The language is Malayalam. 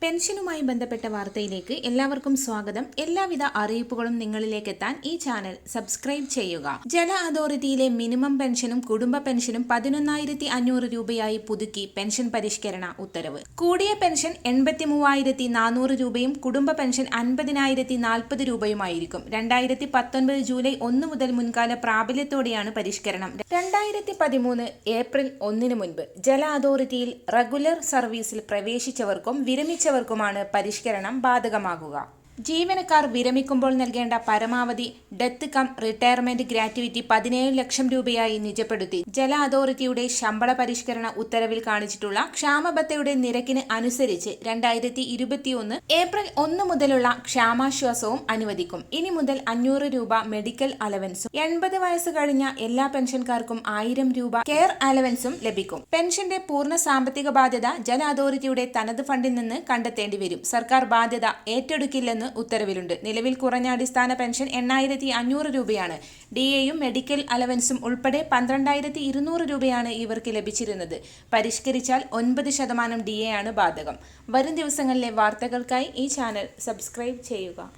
പെൻഷനുമായി ബന്ധപ്പെട്ട വാർത്തയിലേക്ക് എല്ലാവർക്കും സ്വാഗതം. എല്ലാവിധ അറിയിപ്പുകളും നിങ്ങളിലേക്ക് എത്താൻ ഈ ചാനൽ സബ്സ്ക്രൈബ് ചെയ്യുക. ജല അതോറിറ്റിയിലെ മിനിമം പെൻഷനും കുടുംബ പെൻഷനും 11,500 രൂപയായി പുതുക്കി പെൻഷൻ പരിഷ്കരണ ഉത്തരവ്. കൂടിയ പെൻഷൻ 83,400 രൂപയും കുടുംബ പെൻഷൻ 50,040 രൂപയുമായിരിക്കും. 2019 ജൂലൈ 1 മുതൽ മുൻകാല പ്രാബല്യത്തോടെയാണ് പരിഷ്കരണം. 2013 ഏപ്രിൽ 1 മുൻപ് ജല അതോറിറ്റിയിൽ റെഗുലർ സർവീസിൽ പ്രവേശിച്ചവർക്കും വിരമിച്ചവർക്കുമാണ് പരിഷ്കരണം ബാധകമാകുക. ജീവനക്കാർ വിരമിക്കുമ്പോൾ നൽകേണ്ട പരമാവധി ഡെത്ത് കം റിട്ടയർമെന്റ് ഗ്രാറ്റുവിറ്റി 17 ലക്ഷം രൂപയായി നിജപ്പെടുത്തി. ജല അതോറിറ്റിയുടെ ശമ്പള പരിഷ്കരണ ഉത്തരവിൽ കാണിച്ചിട്ടുള്ള ക്ഷാമബത്തയുടെ നിരക്കിന് അനുസരിച്ച് 2021 ഏപ്രിൽ 1 മുതലുള്ള ക്ഷാമാശ്വാസവും അനുവദിക്കും. ഇനി മുതൽ 500 രൂപ മെഡിക്കൽ അലവൻസും 80 വയസ്സ് കഴിഞ്ഞ എല്ലാ പെൻഷൻകാർക്കും 1000 രൂപ കെയർ അലവൻസും ലഭിക്കും. പെൻഷന്റെ പൂർണ്ണ സാമ്പത്തിക ബാധ്യത ജല അതോറിറ്റിയുടെ തനത് ഫണ്ടിൽ നിന്ന് കണ്ടെത്തേണ്ടി വരും. സർക്കാർ ബാധ്യത ഏറ്റെടുക്കില്ലെന്ന് ഉത്തരവിലുണ്ട്. നിലവിൽ കുറഞ്ഞ അടിസ്ഥാന പെൻഷൻ 8,500 രൂപയാണ്. DAയും മെഡിക്കൽ അലവൻസും ഉൾപ്പെടെ 12,200 രൂപയാണ് ഇവർക്ക് ലഭിച്ചിരുന്നത്. പരിഷ്കരിച്ചാൽ 9% DA ആണ് ബാധകം. വരും ദിവസങ്ങളിലെ വാർത്തകൾക്കായി ഈ ചാനൽ സബ്സ്ക്രൈബ് ചെയ്യുക.